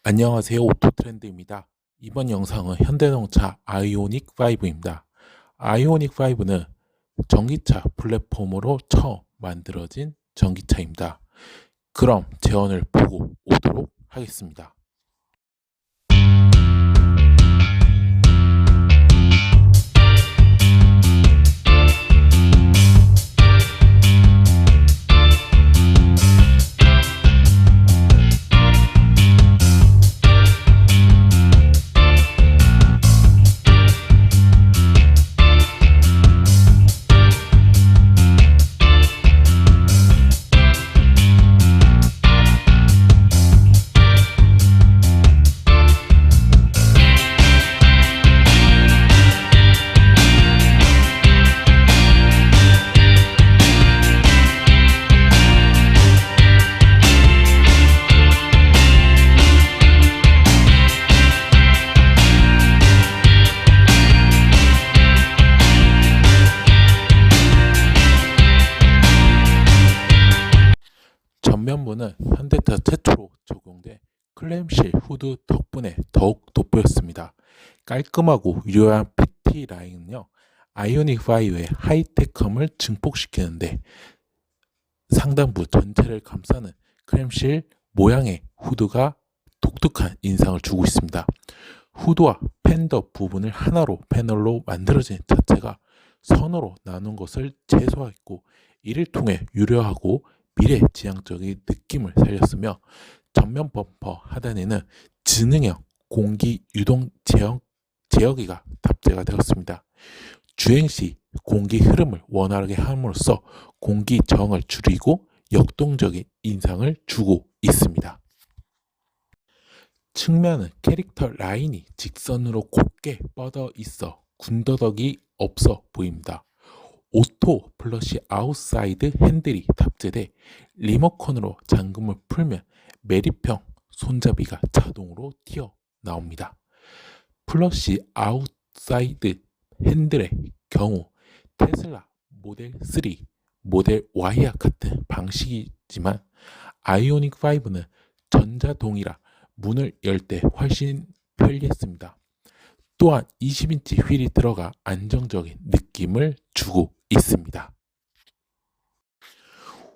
안녕하세요. 오토트렌드입니다. 이번 영상은 현대자동차 아이오닉 5입니다. 아이오닉 5는 전기차 플랫폼으로 처음 만들어진 전기차입니다. 그럼 제원을 보고 오도록 하겠습니다. 전면부는 현대차 최초로 적용된 클램실 후드 덕분에 더욱 돋보였습니다. 깔끔하고 유려한 PT 라인은요, 아이오닉 5의 하이테크함을 증폭시키는데 상단부 전체를 감싸는 클램실 모양의 후드가 독특한 인상을 주고 있습니다. 후드와 팬더 부분을 하나로 패널로 만들어진 자체가 선으로 나눈 것을 최소화했고, 이를 통해 유려하고 미래지향적인 느낌을 살렸으며, 전면 범퍼 하단에는 지능형 공기 유동 제어기가 탑재가 되었습니다. 주행시 공기 흐름을 원활하게 함으로써 공기 저항을 줄이고 역동적인 인상을 주고 있습니다. 측면은 캐릭터 라인이 직선으로 곱게 뻗어 있어 군더더기 없어 보입니다. 오토 플러시 아웃사이드 핸들이 탑재돼 리모컨으로 잠금을 풀면 매립형 손잡이가 자동으로 튀어나옵니다. 플러시 아웃사이드 핸들의 경우 테슬라 모델 3, 모델 Y와 같은 방식이지만 아이오닉 5는 전자동이라 문을 열 때 훨씬 편리했습니다. 또한 20인치 휠이 들어가 안정적인 느낌을 주고 있습니다.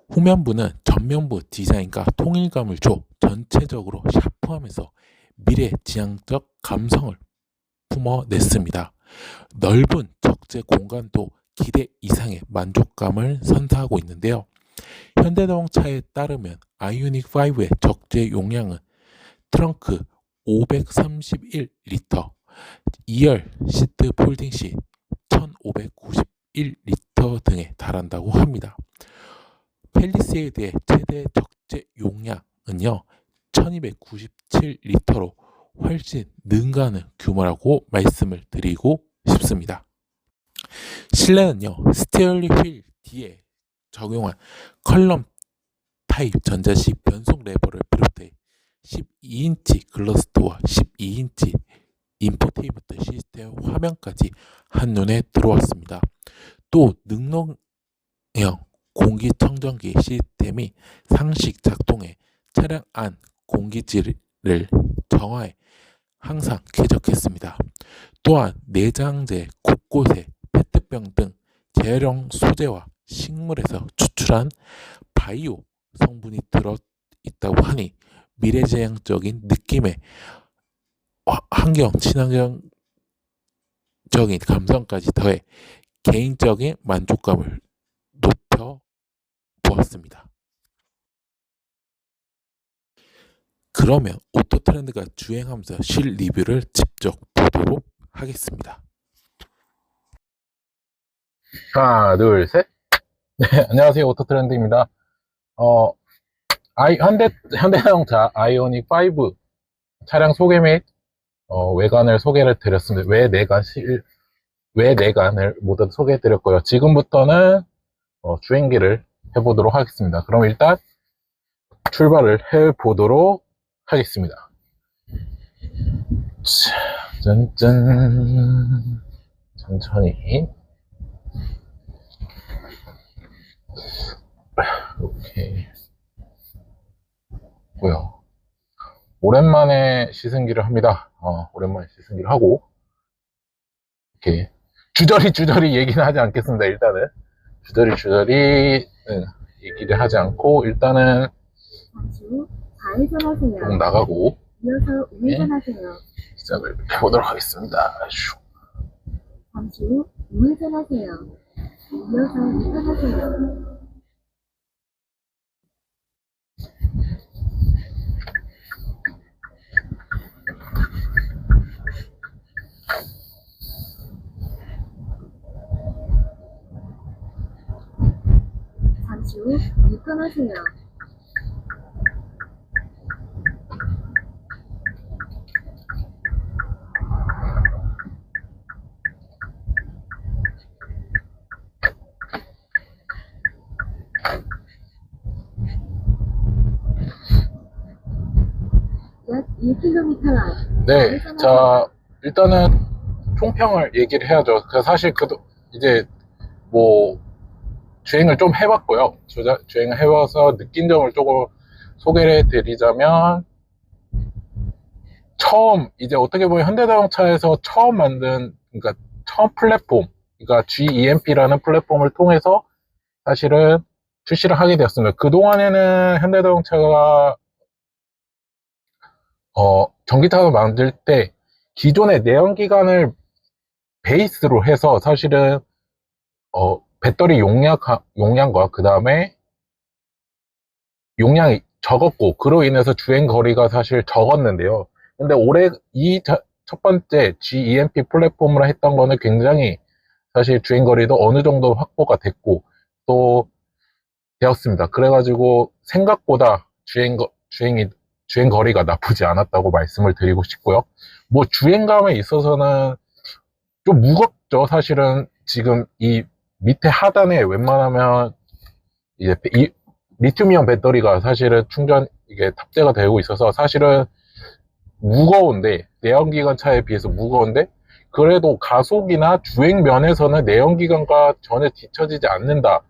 후면부는 전면부 디자인과 통일감을 줘 전체적으로 샤프하면서 미래지향적 감성을 품어냈습니다. 넓은 적재 공간도 기대 이상의 만족감을 선사하고 있는데요. 현대자동차에 따르면 아이오닉 5의 적재 용량은 트렁크 531리터, 2열 시트 폴딩 시 1591리터 등에 달한다고 합니다. 팰리세이드의 최대 적재 용량은요 1297리터로 훨씬 능가하는 규모라고 말씀을 드리고 싶습니다. 실내는요 스티어링 휠 뒤에 적용한 컬럼 타입 전자식 변속 레버를 비롯해 12인치 글러스도어 12인치 인포테인먼트 시스템 화면까지 한눈에 들어왔습니다. 또 능동형 공기청정기 시스템이 상식 작동해 차량 안 공기질을 정화해 항상 쾌적했습니다. 또한 내장재 곳곳에 페트병 등 재활용 소재와 식물에서 추출한 바이오 성분이 들어있다고 하니 미래지향적인 느낌의 환경 친환경적인 감성까지 더해 개인적인 만족감을 높여 보았습니다. 그러면 오토트렌드가 주행하면서 실 리뷰를 직접 보도록 하겠습니다. 하나, 둘, 셋. 네, 안녕하세요. 오토트렌드입니다. 현대자동차 아이오닉 5 차량 소개 및 외관을 소개를 드렸습니다. 외내관을 모두 소개해 드렸고요. 지금부터는 주행기를 해보도록 하겠습니다. 그럼 일단 출발을 해보도록 하겠습니다. 짠짠. 천천히. 오케이. 뭐야? 오랜만에 시승기를 합니다. 오랜만에 시승기를 하고, 이렇게, 주저리 얘기는 하지 않겠습니다. 일단은. 주저리 얘기를 하지 않고, 일단은, 잠시 후 좌회전하세요. 조금 나가고, 이어서 우회전하세요. 시작을 해보도록 하겠습니다. 슉. 잠시 후 우회전하세요. 이어서 우회전하세요. 잠시 후 유턴하세요. 약 1km 앞. 네, 자, 일단은 총평을 얘기를 해야죠. 사실 이제 뭐 주행을 좀 해봤고요. 주행을 해봐서 느낀 점을 조금 소개를 해드리자면, 처음 이제 어떻게 보면 현대자동차에서 처음 만든, 그러니까 처음 플랫폼, 그러니까 GEMP라는 플랫폼을 통해서 사실은 출시를 하게 되었습니다. 그 동안에는 현대자동차가 전기차를 만들 때 기존의 내연기관을 베이스로 해서 사실은 배터리 용량과 그 다음에 용량이 적었고, 그로 인해서 주행 거리가 사실 적었는데요. 근데 올해 첫 번째 GEMP 플랫폼으로 했던 거는 굉장히 사실 주행 거리도 어느 정도 확보가 됐고 또 되었습니다. 그래가지고 생각보다 주행 거리가 나쁘지 않았다고 말씀을 드리고 싶고요. 뭐 주행감에 있어서는 좀 무겁죠. 사실은 지금 이 밑에 하단에 웬만하면 이제 리튬이온 배터리가 사실은 이게 탑재가 되고 있어서 사실은 무거운데, 내연기관 차에 비해서 무거운데, 그래도 가속이나 주행 면에서는 내연기관과 전혀 뒤처지지 않는다.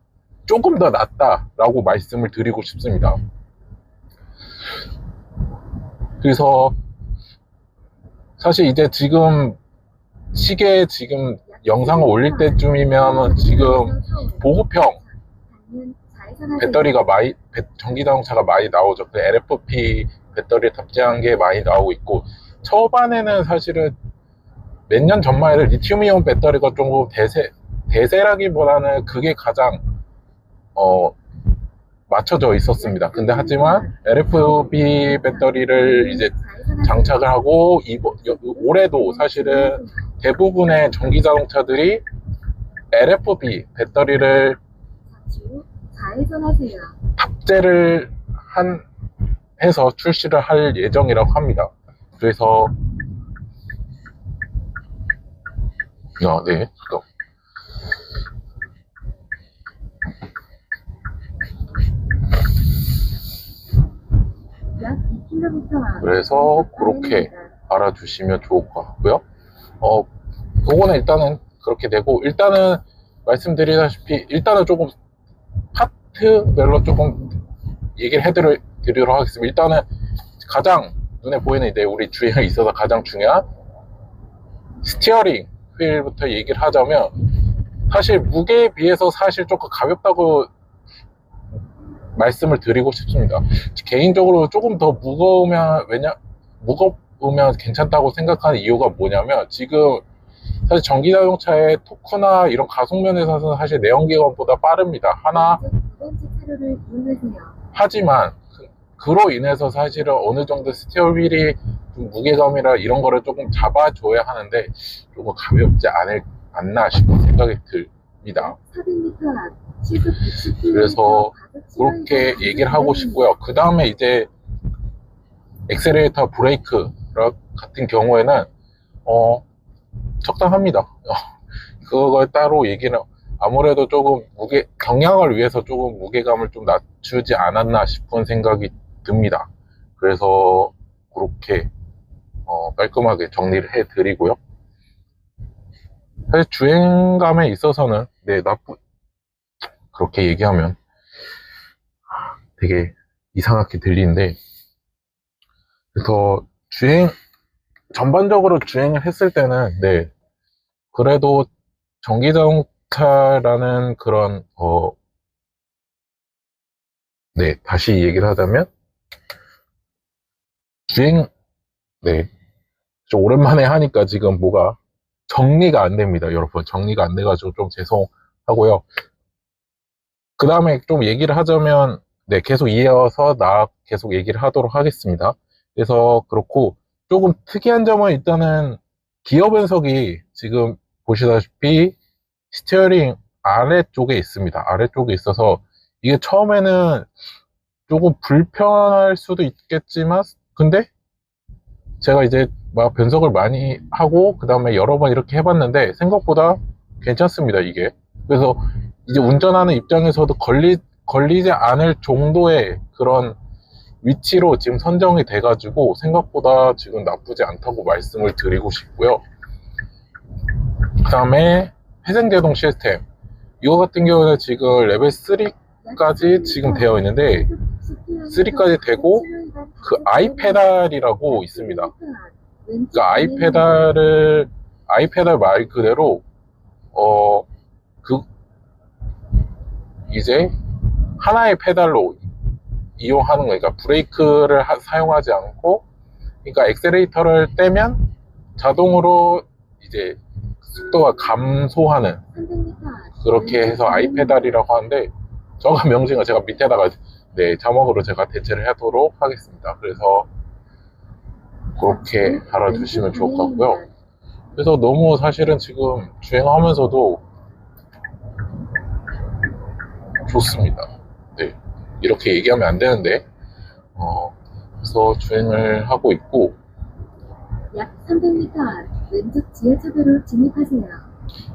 조금 더 낫다라고 말씀을 드리고 싶습니다. 그래서 사실 이제 지금 영상을 올릴 때쯤이면 지금 보급형 배터리가 전기자동차가 많이 나오죠. 그 LFP 배터리 탑재한 게 많이 나오고 있고, 초반에는 사실은 몇 년 전만 해도 리튬이온 배터리가 조금 대세라기보다는 그게 가장 맞춰져 있었습니다. 근데 하지만 LFP 배터리를 이제 장착을 하고 올해도 사실은 대부분의 전기자동차들이 LFP 배터리를 탑재를 해서 출시를 할 예정이라고 합니다. 그래서 네. 그래서 그렇게 알아주시면 좋을 것 같고요. 그거는 일단은 그렇게 되고, 일단은 말씀드리다시피 일단은 조금 파트별로 조금 얘기를 해드리도록 하겠습니다. 일단은 가장 눈에 보이는 이제 우리 주행에 있어서 가장 중요한 스티어링 휠부터 얘기를 하자면, 사실 무게에 비해서 사실 조금 가볍다고 말씀을 드리고 싶습니다. 개인적으로 조금 더 무거우면 괜찮다고 생각하는 이유가 뭐냐면, 지금 사실 전기자동차의 토크나 이런 가속면에서는 사실 내연기관보다 빠릅니다. 하지만 그로 인해서 사실은 어느 정도 스티어 휠이 좀 무게감이라 이런 거를 조금 잡아줘야 하는데 조금 가볍지 않나 싶은 생각이 듭니다. 그래서 그렇게 얘기를 하고 싶고요. 그 다음에 이제 엑셀레이터 브레이크 같은 경우에는 적당합니다. 그걸 따로 얘기는, 아무래도 조금 경량을 위해서 조금 무게감을 좀 낮추지 않았나 싶은 생각이 듭니다. 그래서 그렇게 깔끔하게 정리를 해 드리고요. 사실 주행감에 있어서는 그렇게 얘기하면 되게 이상하게 들리는데, 그래서 전반적으로 주행을 했을 때는, 네, 그래도 전기자동차라는 그런, 네, 다시 얘기를 하자면, 네, 좀 오랜만에 하니까 지금 뭐가 정리가 안 됩니다, 여러분. 정리가 안 돼가지고 좀 죄송하고요. 그 다음에 좀 얘기를 하자면, 네, 계속 이어서 계속 얘기를 하도록 하겠습니다. 그래서 그렇고, 조금 특이한 점은 일단은 기어 변속이 지금 보시다시피 스티어링 아래쪽에 있습니다. 아래쪽에 있어서 이게 처음에는 조금 불편할 수도 있겠지만, 근데 제가 이제 막 변속을 많이 하고, 그 다음에 여러 번 이렇게 해봤는데, 생각보다 괜찮습니다, 이게. 그래서 이제 운전하는 입장에서도 걸리지 않을 정도의 그런 위치로 지금 선정이 돼가지고, 생각보다 지금 나쁘지 않다고 말씀을 드리고 싶고요. 그 다음에 회생제동 시스템. 이거 같은 경우는 지금 레벨 3까지 지금 되어 있는데, 3까지 되고, 그 아이페달이라고 있습니다. 그러니까 아이페달 말 그대로, 이제 하나의 페달로 이용하는 거니까 브레이크를 사용하지 않고, 그러니까 엑셀레이터를 떼면 자동으로 이제 속도가 감소하는, 그렇게 해서 아이페달이라고 하는데, 정확한 명칭은 제가 밑에다가 네, 자막으로 제가 대체를 하도록 하겠습니다. 그래서 그렇게 알아두시면 좋을 것 같고요. 그래서 너무 사실은 지금 주행하면서도 좋습니다. 네, 이렇게 얘기하면 안 되는데, 그래서 주행을 하고 있고, 약 300m 앞 왼쪽 지하차도로 진입하세요.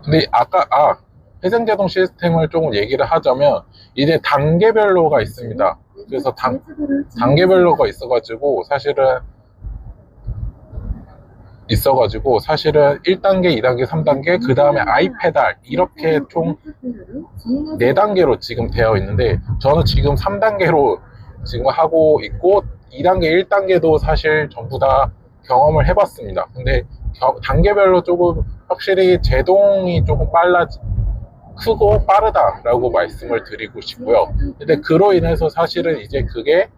근데 아까 회생제동 시스템을 조금 얘기를 하자면, 이제 단계별로가 있습니다. 그래서 단계별로가 있어가지고 사실은 1단계, 2단계, 3단계, 그 다음에 아이페달, 이렇게 총 4단계로 지금 되어 있는데, 저는 지금 3단계로 지금 하고 있고, 2단계, 1단계도 사실 전부 다 경험을 해봤습니다. 근데 단계별로 조금 확실히 제동이 조금 크고 빠르다라고 말씀을 드리고 싶고요. 근데 그로 인해서 사실은 이제 그게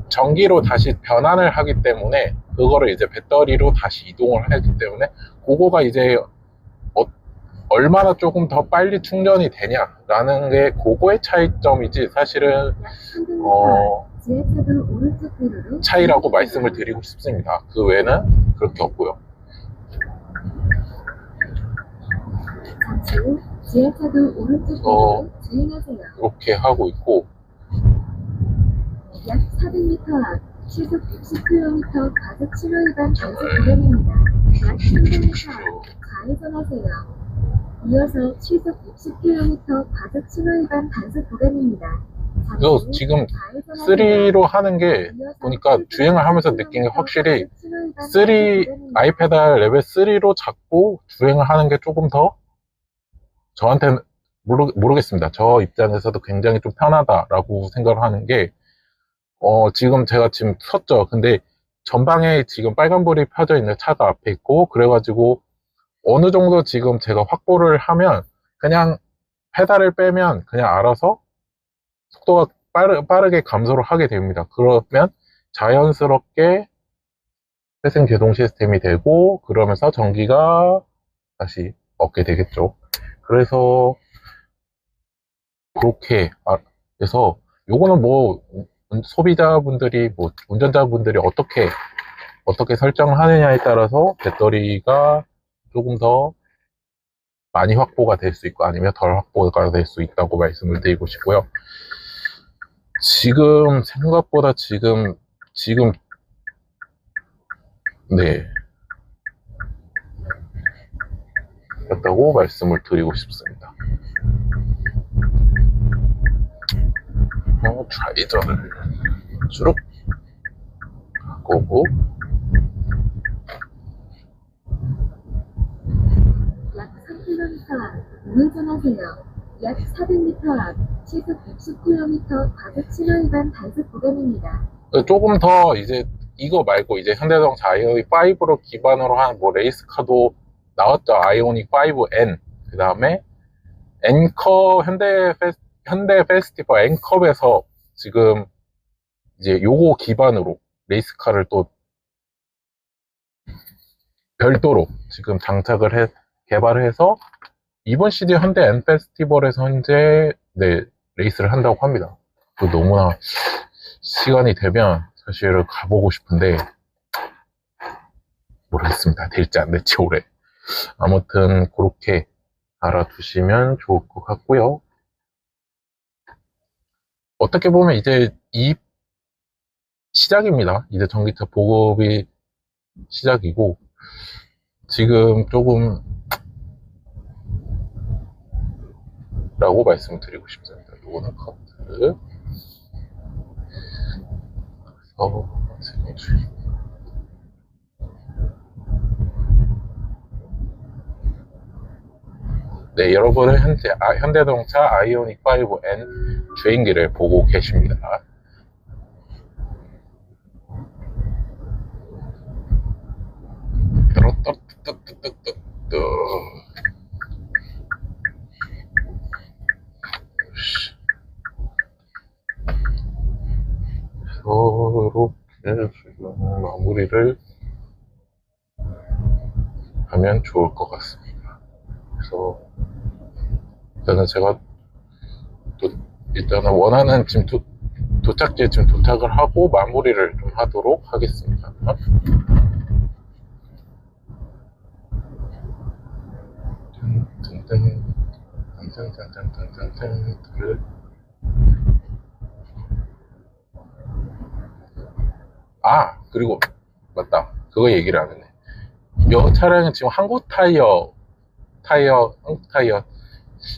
전기로 다시 변환을 하기 때문에, 그거를 이제 배터리로 다시 이동을 하기 때문에, 그거가 이제 얼마나 조금 더 빨리 충전이 되냐라는 게 그거의 차이점이지, 사실은 차이라고 말씀을 드리고 싶습니다. 그 외에는 그렇게 없고요. 잠시 후 지하차도 오른쪽으로 주행하세요. 이렇게 하고 있고, 약 400m 앞 시속 60km 과속 신호 위반 단속 구간입니다. 약 300m 앞 좌회전하세요. 이어서 시속 60km 과속 신호 위반 단속 구간입니다. 그래서 지금 3로 하는 게 보니까 주행을 하면서 느낀 게, 확실히 아이페달 레벨 3로 잡고 주행을 하는 게 조금 더 저한테는 모르겠습니다. 저 입장에서도 굉장히 좀 편하다라고 생각을 하는 게, 지금 제가 지금 섰죠. 근데 전방에 지금 빨간불이 펴져 있는 차가 앞에 있고, 그래가지고 어느 정도 지금 제가 확보를 하면, 그냥 페달을 빼면 그냥 알아서 속도가 빠르게 감소를 하게 됩니다. 그러면 자연스럽게 회생 제동 시스템이 되고, 그러면서 전기가 다시 얻게 되겠죠. 그래서 그렇게 해서 요거는 뭐 소비자분들이, 뭐 운전자분들이 어떻게 설정을 하느냐에 따라서 배터리가 조금 더 많이 확보가 될 수 있고, 아니면 덜 확보가 될 수 있다고 말씀을 드리고 싶고요. 지금 생각보다 지금 네, 그렇다고 말씀을 드리고 싶습니다. 좌회전을 쭉 하고, 약 3km 앞 우회전하세요. 약 400m 앞 시속 60km 과속 신호 위반 단속 구간입니다. 조금 더 이제 이거 말고 이제 현대자동차 아이오닉 5로 기반으로 한 뭐 레이스카도 나왔죠. 아이오닉 5N. 그 다음에 앵커 현대 페스티벌 앵컵에서 지금 이제 요거 기반으로 레이스카를 또 별도로 지금 개발을 해서 이번 시즌 현대 엔 페스티벌에서 현재 네, 레이스를 한다고 합니다. 또 너무나 시간이 되면 사실 가보고 싶은데 모르겠습니다. 될지 안 될지 올해. 아무튼 그렇게 알아두시면 좋을 것 같고요. 어떻게 보면 이제 이 시작입니다. 이제 전기차 보급이 시작이고 지금 조금 라고 말씀드리고 싶습니다. 요거는 카트 네, 여러분은 현재 현대자동차 아이오닉 5N 주행기를 보고 계십니다. 이렇게 지금 마무리를 하면 좋을 것 같습니다. 그래서 일단은 제가 일단은 원하는 지금 도착지에 지금 도착을 하고 마무리를 좀 하도록 하겠습니다. 그리고 맞다. 그거 얘기를 안 했네. 이 차량은 지금 한국 타이어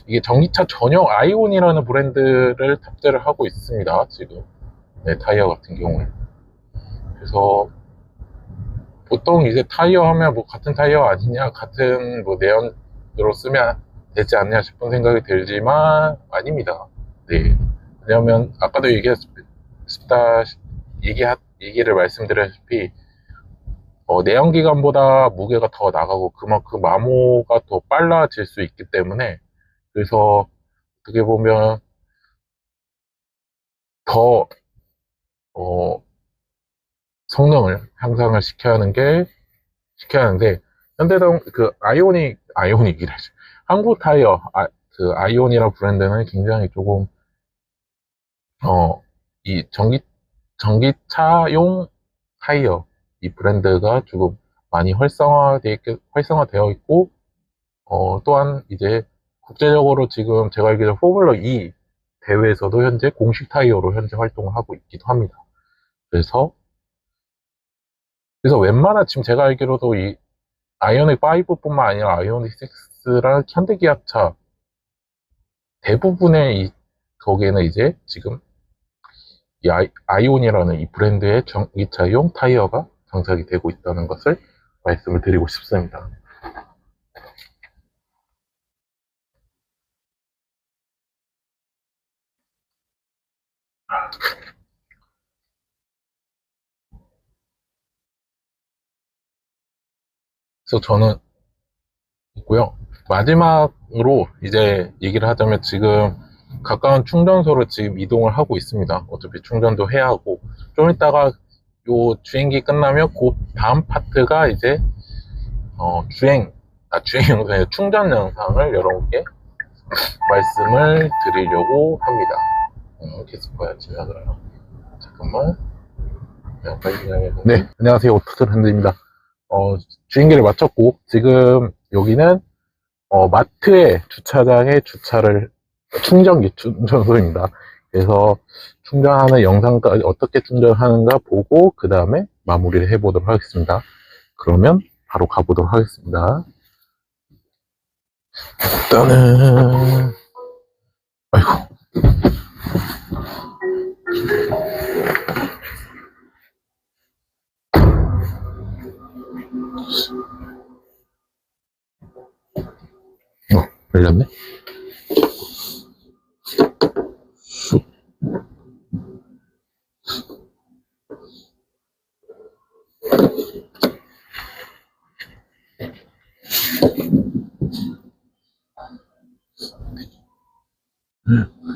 이게 전기차 전용 아이온이라는 브랜드를 탑재를 하고 있습니다. 지금 네, 타이어 같은 경우에. 그래서 보통 이제 타이어 하면 뭐 같은 타이어 아니냐, 같은 뭐 내연으로 쓰면 되지 않냐 싶은 생각이 들지만 아닙니다. 네. 왜냐면 아까도 얘기를 말씀드렸다시피 내연기관보다 무게가 더 나가고 그만큼 마모가 더 빨라질 수 있기 때문에 그래서 어떻게 보면 더 성능을 향상을 시켜야 하는데 현대자동 그 아이오닉이래 한국 타이어 그 아이온이라는 브랜드는 굉장히 조금 이 전기차용 타이어 이 브랜드가 조금 많이 활성화되어 있고 또한 이제 국제적으로 지금 제가 알기로 포뮬러 2 대회에서도 현재 공식 타이어로 현재 활동을 하고 있기도 합니다. 그래서 웬만한 지금 제가 알기로도 이 아이오닉 5뿐만 아니라 아이오닉 6랑 현대기아차 대부분의 거기에는 이제 지금 이 아이온이라는 이 브랜드의 전기차용 타이어가 장착이 되고 있다는 것을 말씀을 드리고 싶습니다. 그래서 저는 있고요. 마지막으로 이제 얘기를 하자면 지금 가까운 충전소로 지금 이동을 하고 있습니다. 어차피 충전도 해야 하고 좀 이따가 요 주행기 끝나면 그 다음 파트가 이제 주행 영상의 충전 영상을 여러분께 말씀을 드리려고 합니다. 계속 봐야 지나가요. 잠깐만. 네, 안녕하세요. 오토트렌드입니다. 주행기를 마쳤고 지금 여기는 마트의 주차장에 충전소입니다. 그래서 충전하는 영상까지 어떻게 충전하는가 보고 그 다음에 마무리를 해보도록 하겠습니다. 그러면 바로 가보도록 하겠습니다. 일단은 아이고 열렸네.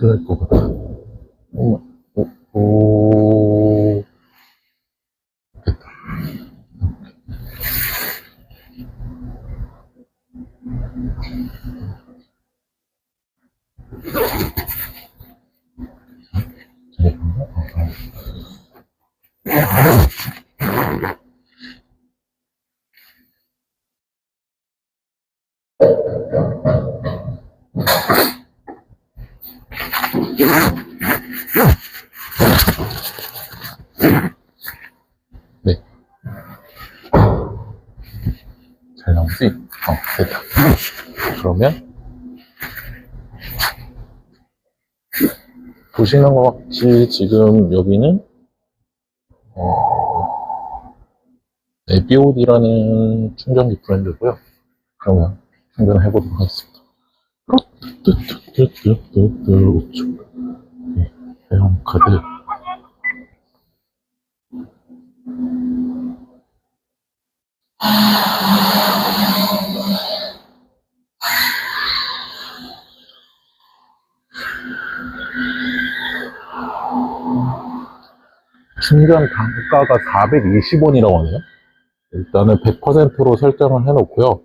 그럴 것 같아. 오, 됐다. 네. 잘 나오지? 됐다. 그러면 보시는 것 같이 지금 여기는 에비오디라는 충전기 브랜드고요. 그러면 충전해 보도록 하겠습니다. 우측 회원카드 충전 단가가 420원이라고 하네요. 일단은 100%로 설정을 해놓고요.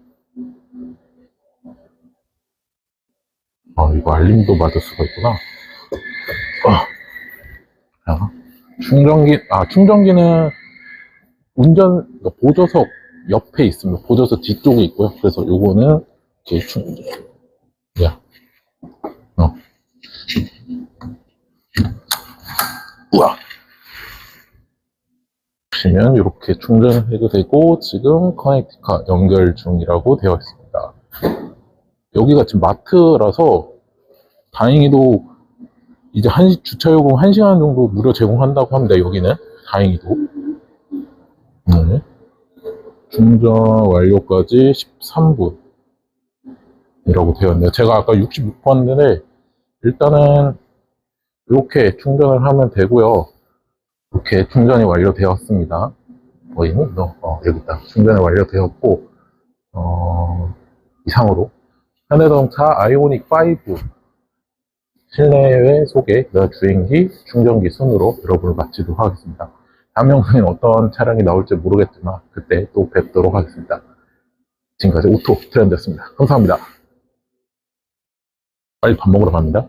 이거 알림도 맞을 수가 있구나. 충전기는 그러니까 보조석 옆에 있습니다. 보조석 뒤쪽에 있고요. 그래서 요거는 이렇게 보시면 이렇게 충전해도 되고, 지금 커넥티카 연결 중이라고 되어 있습니다. 여기가 지금 마트라서 다행히도 이제 주차요금 1시간 정도 무료 제공한다고 합니다. 여기는 다행히도. 네. 충전 완료까지 13분 이라고 되어 있네요. 제가 아까 66%인데 일단은 이렇게 충전을 하면 되고요. 이렇게 충전이 완료되었습니다. 여기 있다. 충전이 완료되었고, 이상으로 현대자동차 아이오닉 5 실내외 소개 주행기 충전기 순으로 여러분을 마치도록 하겠습니다. 다음 영상엔 어떤 차량이 나올지 모르겠지만 그때 또 뵙도록 하겠습니다. 지금까지 오토 트렌드였습니다. 감사합니다. 빨리 밥 먹으러 갑니다.